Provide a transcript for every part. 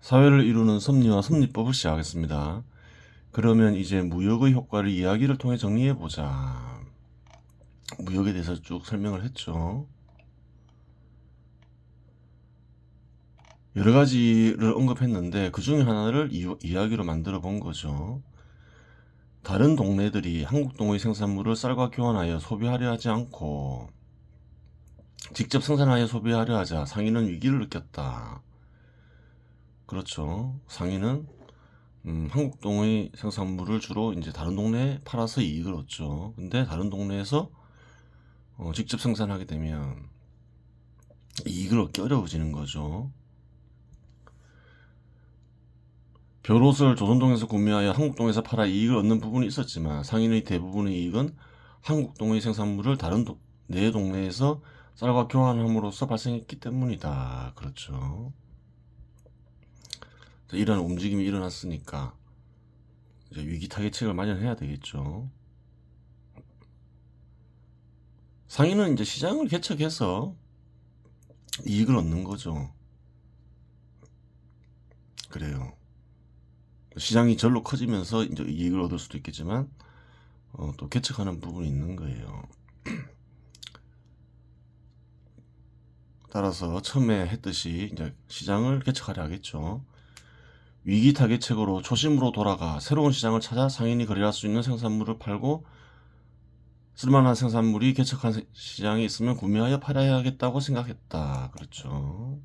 사회를 이루는 섭리와 섭리법을 시작하겠습니다. 그러면 이제 무역의 효과를 이야기를 통해 정리해보자. 무역에 대해서 쭉 설명을 했죠. 여러 가지를 언급했는데 그 중에 하나를 이야기로 만들어 본 거죠. 다른 동네들이 한국동의 생산물을 쌀과 교환하여 소비하려 하지 않고 직접 생산하여 소비하려 하자 상인은 위기를 느꼈다. 그렇죠. 상인은 한국동의 생산물을 주로 이제 다른 동네에 팔아서 이익을 얻죠. 근데 다른 동네에서 직접 생산하게 되면 이익을 얻기 어려워지는 거죠. 벼롯을 조선동에서 구매하여 한국동에서 팔아 이익을 얻는 부분이 있었지만 상인의 대부분의 이익은 한국동의 생산물을 다른 내 동네에서 쌀과 교환함으로써 발생했기 때문이다. 그렇죠. 이런 움직임이 일어났으니까 이제 위기 타개책을 마련해야 되겠죠. 상인은 이제 시장을 개척해서 이익을 얻는 거죠. 그래요. 시장이 절로 커지면서 이제 이익을 얻을 수도 있겠지만 또 개척하는 부분이 있는 거예요. 따라서 처음에 했듯이 이제 시장을 개척하려 하겠죠. 위기 타개책으로 초심으로 돌아가 새로운 시장을 찾아 상인이 거래할 수 있는 생산물을 팔고 쓸만한 생산물이 개척한 시장이 있으면 구매하여 팔아야겠다고 생각했다. 그렇죠.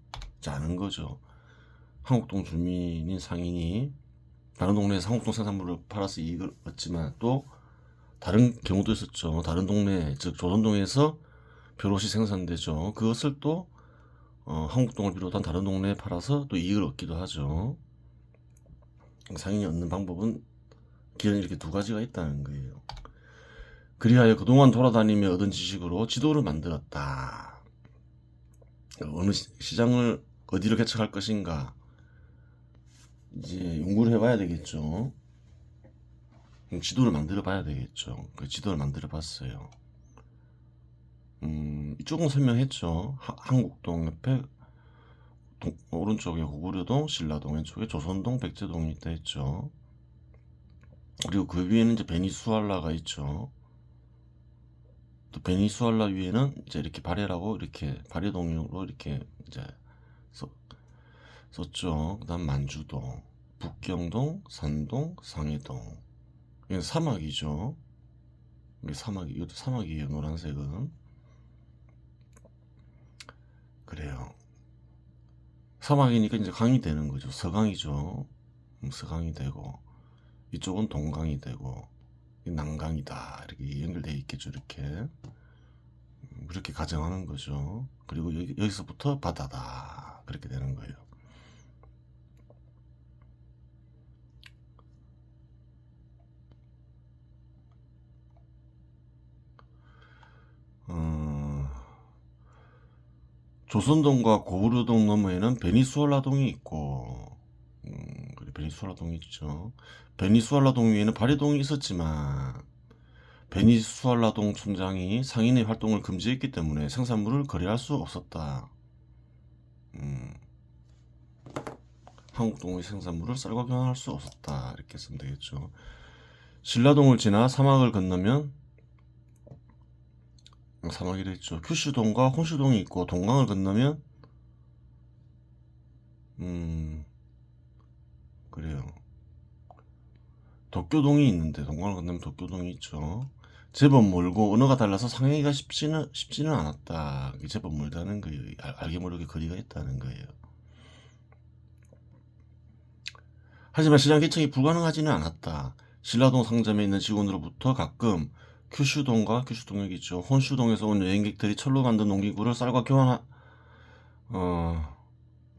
아는 거죠. 한국동 주민인 상인이 다른 동네에서 한국동 생산물을 팔아서 이익을 얻지만 또 다른 경우도 있었죠. 다른 동네, 즉 조선동에서 벼롯이 생산되죠. 그것을 또 한국동을 비롯한 다른 동네에 팔아서 또 이익을 얻기도 하죠. 상인이 얻는 방법은 길은 이렇게 두 가지가 있다는 거예요. 그리하여 그동안 돌아다니며 얻은 지식으로 지도를 만들었다. 어느 시장을 어디로 개척할 것인가 이제 연구를 해봐야 되겠죠. 지도를 만들어 봐야 되겠죠. 그 지도를 만들어 봤어요. 이쪽은 설명했죠. 한국동 옆에 오른쪽에 고구려동, 신라동, 왼쪽에 조선동, 백제동이 있다 했죠. 그리고 그 위에는 이제 베니수알라가 있죠. 또 베니수알라 위에는 이제 이렇게 발해라고 이렇게 발해동으로 이렇게 이제 썼죠. 그다음 만주동, 북경동, 산동, 상해동. 이건 사막이죠. 이게 사막이, 이것도 사막이에요. 노란색은. 그래요. 사막이니까 이제 강이 되는 거죠. 서강이죠. 서강이 되고 이쪽은 동강이 되고 남강이다. 이렇게 연결되어 있겠죠. 이렇게 가정하는 거죠. 그리고 여기서부터 바다다. 그렇게 되는 거예요. 조선동과 고구려동 너머에는 베니수알라동이 있고, 그래, 베니수알라동이 있죠. 베니수알라동 위에는 발해동이 있었지만, 베니수알라동 촌장이 상인의 활동을 금지했기 때문에 생산물을 거래할 수 없었다. 한국동의 생산물을 쌀과 교환할 수 없었다. 이렇게 쓰면 되겠죠. 신라동을 지나 사막을 건너면 사막이라 했죠. 큐슈동과 혼슈동이 있고 동강을 건너면 그래요. 도쿄동이 있는데 동강을 건너면 도쿄동이 있죠. 제법 멀고 언어가 달라서 상행하기가 쉽지는 않았다. 제법 멀다는 거예요. 알게 모르게 거리가 있다는 거예요. 하지만 시장 개척이 불가능하지는 않았다. 신라동 상점에 있는 직원으로부터 가끔 큐슈동이 있죠. 혼슈동에서 온 여행객들이 철로 만든 농기구를 쌀과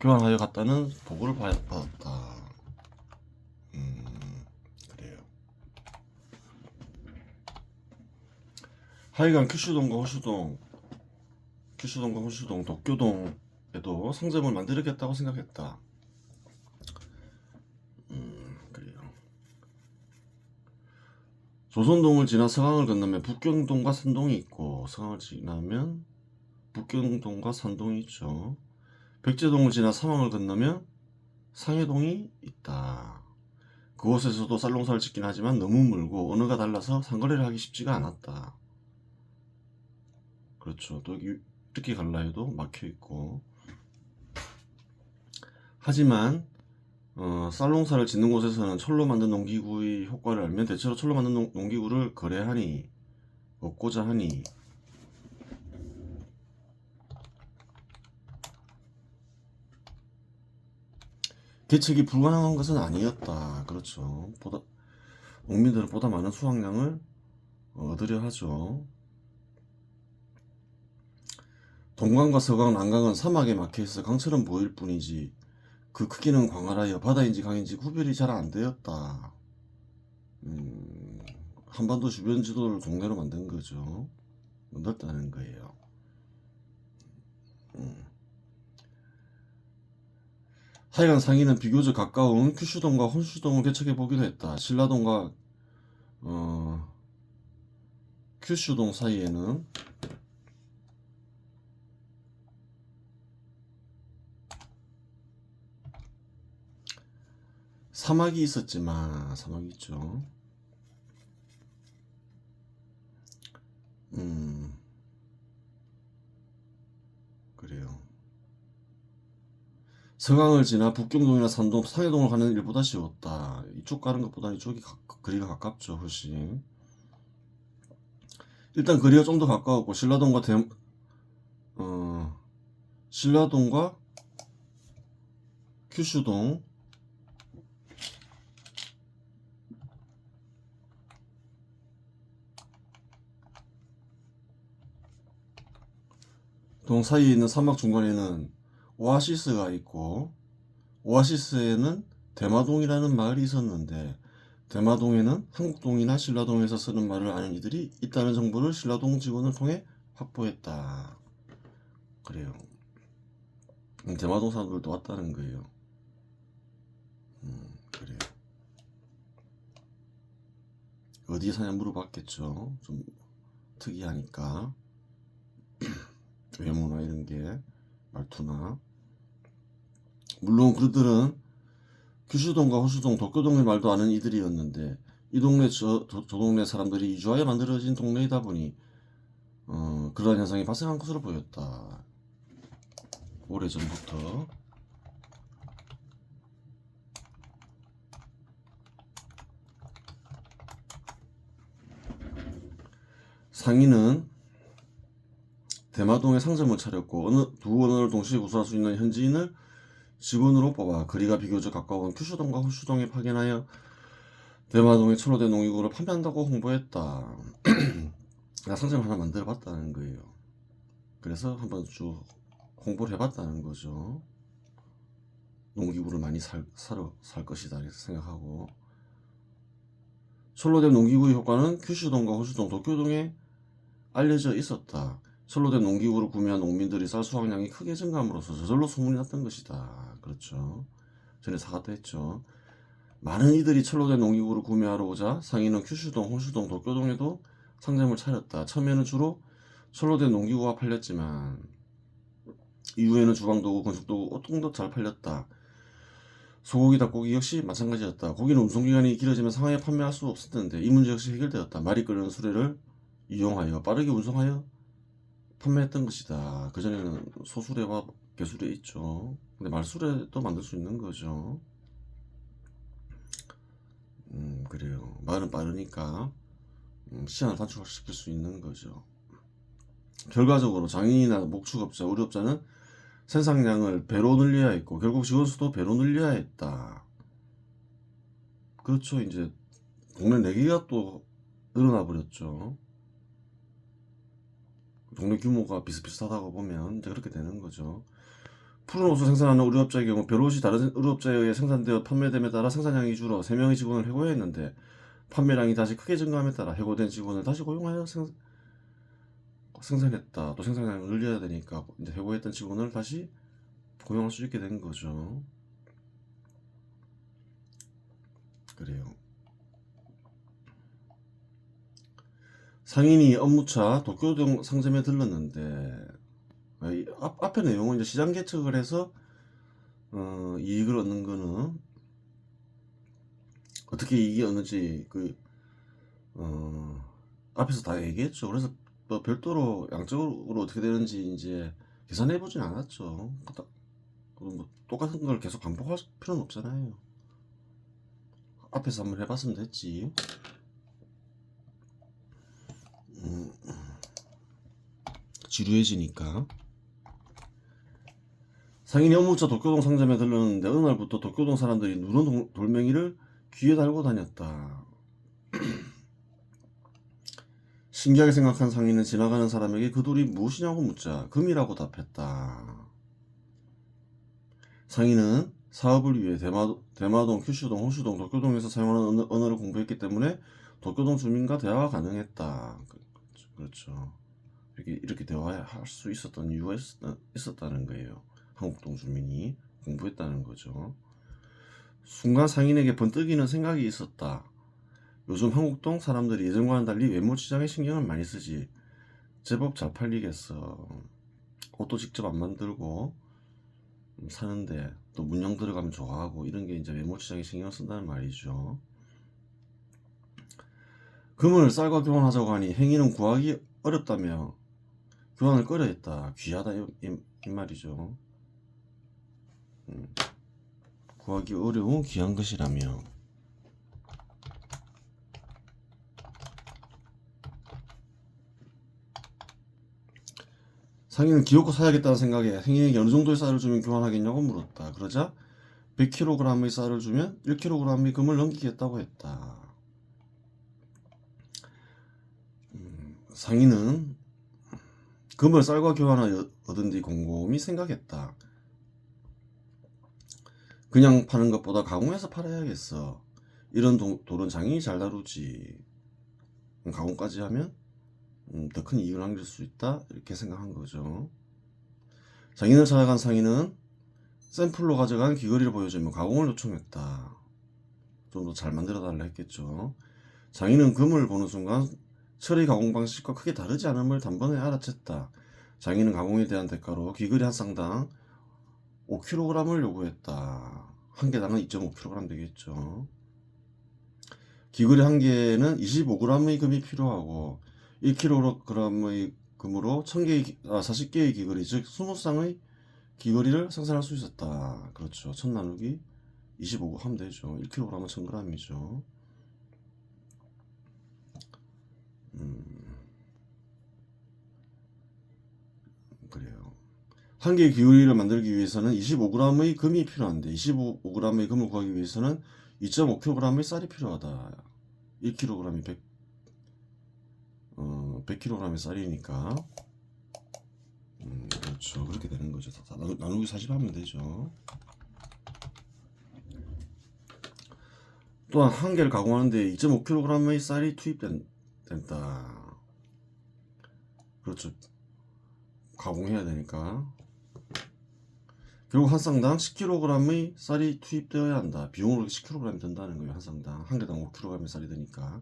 교환하여 갔다는 보고를 받았다. 그래요. 하여간 큐슈동과 호슈동, 도쿄동에도 상점을 만들겠다고 생각했다. 그래요. 조선동을 지나 서강을 건너면 북경동과 산동이 있고, 서강을 지나면 북경동과 산동이 있죠. 백제동을 지나 사망을 건너면 상해동이 있다. 그곳에서도 쌀농사를 짓긴 하지만 너무 멀고 언어가 달라서 상거래를 하기 쉽지가 않았다. 그렇죠. 또 이렇게 갈라 해도 막혀 있고. 하지만 쌀농사를 짓는 곳에서는 철로 만든 농기구의 효과를 알면 대체로 철로 만든 농기구를 거래하니 얻고자 하니 개척이 불가능한 것은 아니었다. 그렇죠. 농민들은 보다 많은 수확량을 얻으려 하죠. 동강과 서강, 남강은 사막에 막혀있어 강처럼 보일 뿐이지 그 크기는 광활하여 바다인지 강인지 구별이 잘 안 되었다. 한반도 주변 지도를 동네로 만든 거죠. 넓다는 거예요. 하여간 상인은 비교적 가까운 큐슈동과 혼슈동을 개척해 보기로 했다. 신라동과 큐슈동 사이에는 사막이 있었지만 사막이 있죠. 그래요. 서강을 지나 북경동이나 산동, 상해동을 가는 일보다 쉬웠다. 이쪽 가는 것보다 이쪽이 거리가 가깝죠, 훨씬. 일단 거리가 좀 더 가까웠고 신라동과 큐슈동 동 사이에 있는 사막 중간에는 오아시스가 있고 오아시스에는 대마동이라는 마을이 있었는데 대마동에는 한국동이나 신라동에서 쓰는 말을 아는 이들이 있다는 정보를 신라동 직원을 통해 확보했다. 그래요. 대마동 사람들도 왔다는 거예요. 그래요. 어디에 사냐 물어봤겠죠. 좀 특이하니까 외모나 이런 게 말투나. 물론 그들은 규슈동과 호수동, 도쿄동의 말도 아는 이들이었는데 이 동네 저 동네 사람들이 이주하여 만들어진 동네이다 보니 그러한 현상이 발생한 것으로 보였다. 오래전부터. 상인은 대마동에 상점을 차렸고 두 언어를 동시에 구사할 수 있는 현지인을 직원으로 뽑아 거리가 비교적 가까운 큐슈동과 호슈동에 파견하여 대마동에 철로된 농기구를 판매한다고 홍보했다. 상점 하나 만들어 봤다는 거예요. 그래서 한번 쭉 홍보를 해봤다는 거죠. 농기구를 많이 살 것이다 이렇게 생각하고. 철로된 농기구의 효과는 큐슈동과 호슈동, 도쿄동에 알려져 있었다. 철로된 농기구를 구매한 농민들이 쌀 수확량이 크게 증가함으로써 저절로 소문이 났던 것이다. 그렇죠. 전에 사과도 했죠. 많은 이들이 철로된 농기구를 구매하러 오자 상인은 큐슈동, 혼슈동, 도쿄동에도 상점을 차렸다. 처음에는 주로 철로된 농기구가 팔렸지만 이후에는 주방도구, 건축도구, 옷 등도 잘 팔렸다. 소고기, 닭고기 역시 마찬가지였다. 고기는 운송기간이 길어지면 상하에 판매할 수 없었는데 이 문제 역시 해결되었다. 말이 끓는 수레를 이용하여 빠르게 운송하여 판매했던 것이다. 그전에는 소수레와 개수레 있죠. 근데 말수레도 만들 수 있는 거죠. 그래요. 말은 빠르니까 시간을 단축시킬 수 있는 거죠. 결과적으로 장인이나 목축업자, 의료업자는 생산량을 배로 늘려야 했고 결국 직원 수도 배로 늘려야 했다. 그렇죠. 이제 동네 4개가 또 늘어나 버렸죠. 동네 규모가 비슷비슷하다고 보면 이제 그렇게 되는 거죠. 푸른 옷을 생산하는 의료업자의 경우 별옷이 다른 의료업자에 의해 생산되어 판매됨에 따라 생산량이 줄어 3명의 직원을 해고했는데 판매량이 다시 크게 증가함에 따라 해고된 직원을 다시 고용하여 생산했다. 또 생산량을 늘려야 되니까 이제 해고했던 직원을 다시 고용할 수 있게 된 거죠. 그래요. 상인이 업무차 도쿄동 상점에 들렀는데 앞에 내용은 이제 시장 개척을 해서 이익을 얻는 거는 어떻게 이익이 얻는지 앞에서 다 얘기했죠. 그래서 뭐 별도로 양적으로 어떻게 되는지 이제 계산해 보진 않았죠. 뭐 똑같은 걸 계속 반복할 필요는 없잖아요. 앞에서 한번 해봤으면 됐지. 지루해지니까. 상인이 업무차 도쿄동 상점에 들렀는데 어느 날부터 도쿄동 사람들이 누런 돌멩이를 귀에 달고 다녔다. 신기하게 생각한 상인은 지나가는 사람에게 그 돌이 무엇이냐고 묻자 금이라고 답했다. 상인은 사업을 위해 대마동, kyushu동, 호슈동, 도쿄동에서 사용하는 언어를 공부했기 때문에 도쿄동 주민과 대화가 가능했다. 그렇죠. 이렇게 대화할 수 있었던 이유가 있었다는 거예요. 한국동 주민이 공부했다는 거죠. 순간 상인에게 번뜩이는 생각이 있었다. 요즘 한국동 사람들이 예전과는 달리 외모치장에 신경을 많이 쓰지. 제법 잘 팔리겠어. 옷도 직접 안 만들고 사는데 또 문양 들어가면 좋아하고 이런 게 이제 외모치장에 신경을 쓴다는 말이죠. 금을 쌀과 교환하자고 하니 행인은 구하기 어렵다며 교환을 꺼려 했다. 귀하다 이 말이죠. 구하기 어려운 귀한 것이라며. 상인은 기어코 사야겠다는 생각에 행인에게 어느 정도의 쌀을 주면 교환하겠냐고 물었다. 그러자 100kg의 쌀을 주면 1kg의 금을 넘기겠다고 했다. 상인은 금을 쌀과 교환하여 얻은 뒤 곰곰이 생각했다. 그냥 파는 것보다 가공해서 팔아야겠어. 이런 돌은 장인이 잘 다루지. 가공까지 하면 더 큰 이익을 남길 수 있다. 이렇게 생각한 거죠. 장인을 찾아간 상인은 샘플로 가져간 귀걸이를 보여주며 가공을 요청했다. 좀 더 잘 만들어 달라 했겠죠. 장인은 금을 보는 순간 처리 가공 방식과 크게 다르지 않음을 단번에 알아챘다. 장인은 가공에 대한 대가로 귀걸이 한 쌍당 5kg을 요구했다. 한 개당은 2.5kg 되겠죠. 귀걸이 한 개에는 25g의 금이 필요하고 1kg의 금으로 40개의 귀걸이, 즉 20쌍의 귀걸이를 생산할 수 있었다. 그렇죠. 1000 나누기 25 하면 되죠. 1kg은 1000g이죠. 그래요. 한 개의 귀걸이를 만들기 위해서는 25g의 금이 필요한데 25g의 금을 구하기 위해서는 2.5kg의 쌀이 필요하다. 1kg이 100kg의 쌀이니까 그렇죠. 그렇게 되는 거죠. 나누기 40 하면 되죠. 또한 한 개를 가공하는데 2.5kg의 쌀이 투입된다. 그렇죠. 가공해야 되니까. 결국 한 쌍당 10kg의 쌀이 투입되어야 한다. 비용으로 10kg이 든다는 거예요. 한 쌍당. 한 개당 5kg의 쌀이 드니까.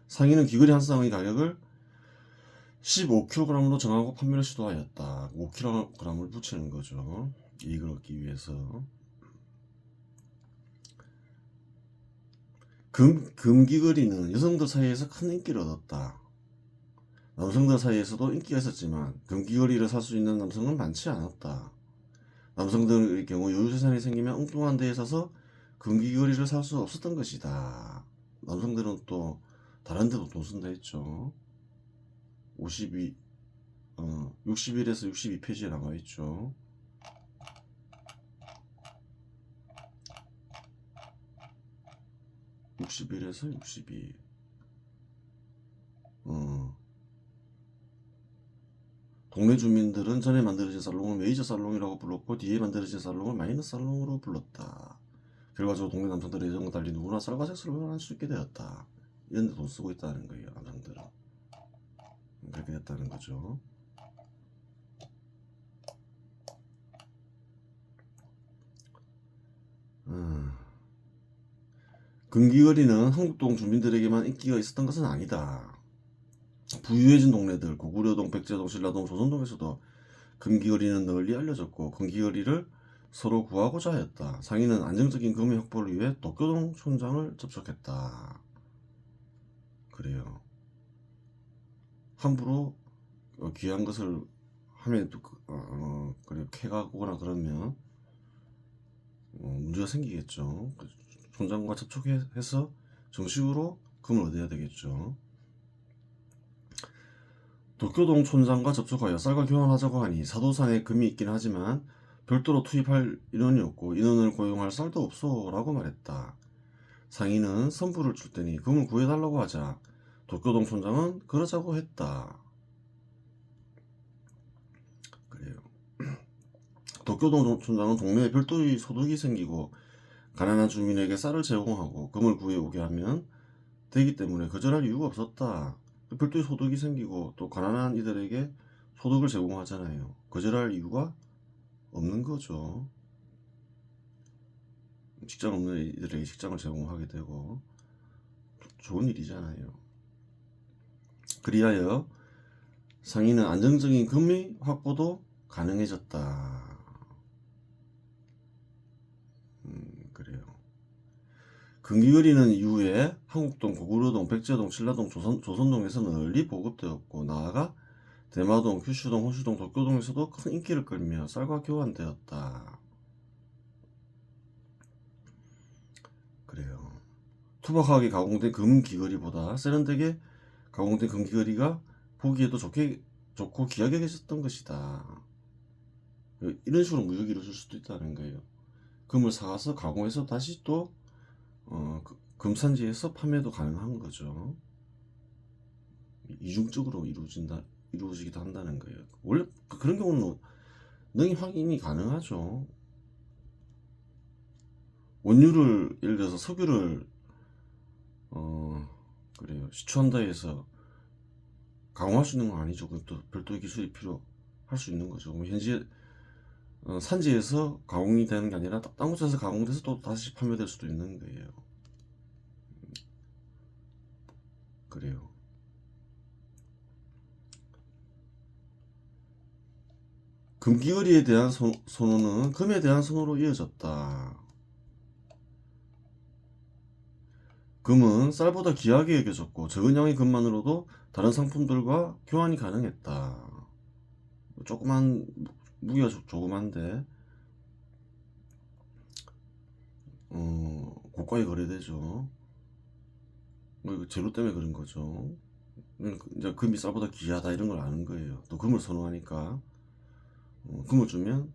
상인은 귀걸이 한 쌍의 가격을 15kg으로 정하고 판매를 시도하였다. 5kg을 붙이는 거죠. 이익을 얻기 위해서. 금귀걸이는 여성들 사이에서 큰 인기를 얻었다. 남성들 사이에서도 인기가 있었지만 금귀걸이를 살 수 있는 남성은 많지 않았다. 남성들의 경우 여유재산이 생기면 엉뚱한 데에 사서 금귀걸이를 살 수 없었던 것이다. 남성들은 또 다른 데도 돈 쓴다 했죠. 61에서 62페이지에 나와있죠. (61에서 62) 동네 주민들은 전에 만들어진 살롱을 메이저 살롱이라고 불렀고 뒤에 만들어진 살롱을 마이너 살롱으로 불렀다. 결과적으로 동네 남성들의 예전과 달리 누구나 쌀과 색소를 할 수 있게 되었다. 이런 데 돈 쓰고 있다는 거예요. 남성들은 그렇게 됐다는 거죠. 금귀걸이는 한국동 주민들에게만 인기가 있었던 것은 아니다. 부유해진 동네들 고구려동, 백제동, 신라동, 조선동에서도 금귀걸이는 널리 알려졌고 금귀걸이를 서로 구하고자 하였다. 상인은 안정적인 금의 확보를 위해 도쿄동 촌장을 접촉했다. 그래요. 함부로 귀한 것을 하면 그래 캐가거나 그러면 문제가 생기겠죠. 촌장과 접촉해서 정식으로 금을 얻어야 되겠죠. 도쿄동 촌장과 접촉하여 쌀과 교환하자고 하니 사도산에 금이 있긴 하지만 별도로 투입할 인원이 없고 인원을 고용할 쌀도 없소 라고 말했다. 상인은 선불을 줄 테니 금을 구해달라고 하자 도쿄동 촌장은 그러자고 했다. 그래요. 도쿄동 촌장은 동네에 별도의 소득이 생기고 가난한 주민에게 쌀을 제공하고 금을 구해오게 하면 되기 때문에 거절할 이유가 없었다. 별도의 소득이 생기고 또 가난한 이들에게 소득을 제공하잖아요. 거절할 이유가 없는 거죠. 직장 없는 이들에게 직장을 제공하게 되고 좋은 일이잖아요. 그리하여 상인은 안정적인 금리 확보도 가능해졌다. 그래요. 금기거리는 이후에 한국동, 고구려동, 백제동, 신라동, 조선동에서 널리 보급되었고 나아가 대마동, 규슈동, 호슈동, 도쿄동에서도 큰 인기를 끌며 쌀과 교환되었다. 그래요. 투박하게 가공된 금기거리보다 세련되게 가공된 금기거리가 보기에도 좋고 귀하게 계셨던 것이다. 이런 식으로 무역이 이루어질 수도 있다는 거예요. 금을 사가서 가공해서 다시 또 금산지에서 판매도 가능한 거죠. 이중적으로 이루어지기도 한다는 거예요. 원래 그런 경우는 능히 확인이 가능하죠. 원유를 예를 들어서 석유를 그래요. 시추한다 해서 가공할 수 있는 건 아니죠. 그것도 별도의 기술이 필요할 수 있는 거죠. 현재 산지에서 가공이 되는 게 아니라 딴 곳에서 가공돼서 또 다시 판매될 수도 있는 거예요. 그래요. 금기거리에 대한 선호는 금에 대한 선호로 이어졌다. 금은 쌀보다 귀하게 여겨졌고 적은 양의 금만으로도 다른 상품들과 교환이 가능했다. 조그만 무게가 조그만데 고가에 거래되죠. 재료 때문에 그런 거죠. 이제 금이 쌀보다 귀하다 이런 걸 아는 거예요. 또 금을 선호하니까 금을 주면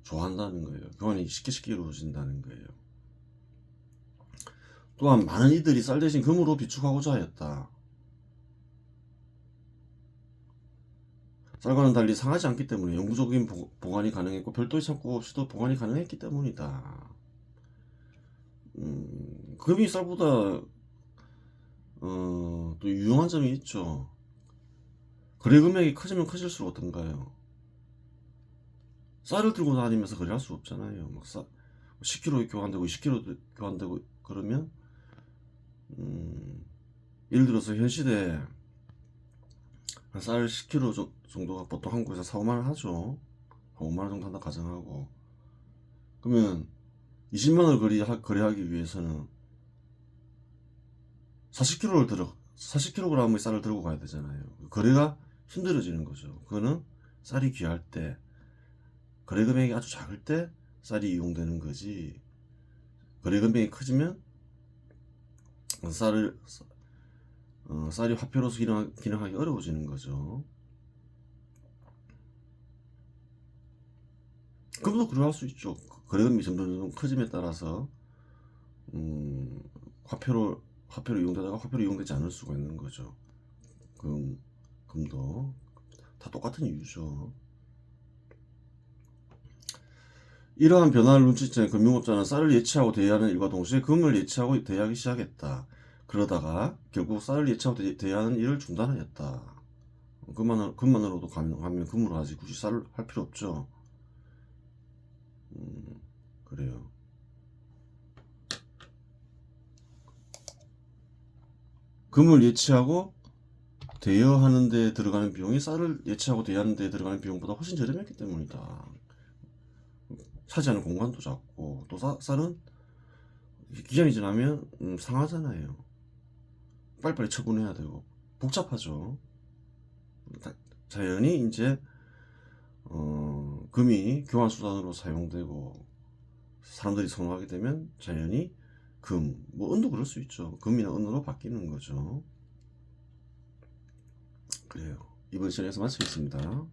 좋아한다는 거예요. 교환이 쉽게 이루어진다는 거예요. 또한 많은 이들이 쌀 대신 금으로 비축하고자 하였다. 쌀과는 달리 상하지 않기 때문에 영구적인 보관이 가능했고 별도의 창고 없이도 보관이 가능했기 때문이다. 금이 쌀보다 또 유용한 점이 있죠. 거래 금액이 커지면 커질수록 어떤가요? 쌀을 들고 다니면서 거래할 수 없잖아요. 막 10kg 교환되고 20kg 교환되고 그러면 예를 들어서 현 시대에 쌀 10kg 정도가 보통 한국에서 4, 5만원 하죠. 5만원 정도 한다 가정하고 그러면 20만원을 거래하기 위해서는 40kg의 쌀을 들고 가야 되잖아요. 거래가 힘들어지는 거죠. 그거는 쌀이 귀할 때 거래 금액이 아주 작을 때 쌀이 이용되는 거지 거래 금액이 커지면 쌀이 화폐로서 기능하기 어려워지는 거죠. 금도 그럴 수 있죠. 거래 금액이 점점 커짐에 따라서 화폐로 이용되다가 화폐로 이용되지 않을 수가 있는 거죠. 금도 다 똑같은 이유죠. 이러한 변화를 눈치챈 금융업자는 쌀을 예치하고 대여하는 일과 동시에 금을 예치하고 대여하기 시작했다. 그러다가 결국 쌀을 예치하고 대여하는 일을 중단하였다. 금만으로도 가능하면 금으로 하지 굳이 쌀을 할 필요 없죠. 그래요. 금을 예치하고 대여하는 데 들어가는 비용이 쌀을 예치하고 대여하는 데 들어가는 비용보다 훨씬 저렴했기 때문이다. 차지하는 공간도 작고 또 쌀은 기간이 지나면 상하잖아요. 빨리빨리 처분해야 되고 복잡하죠. 자연히 이제 금이 교환 수단으로 사용되고 사람들이 선호하게 되면 자연히 뭐 은도 그럴 수 있죠. 금이나 은으로 바뀌는 거죠. 그래요. 이번 시간에서 마치겠습니다.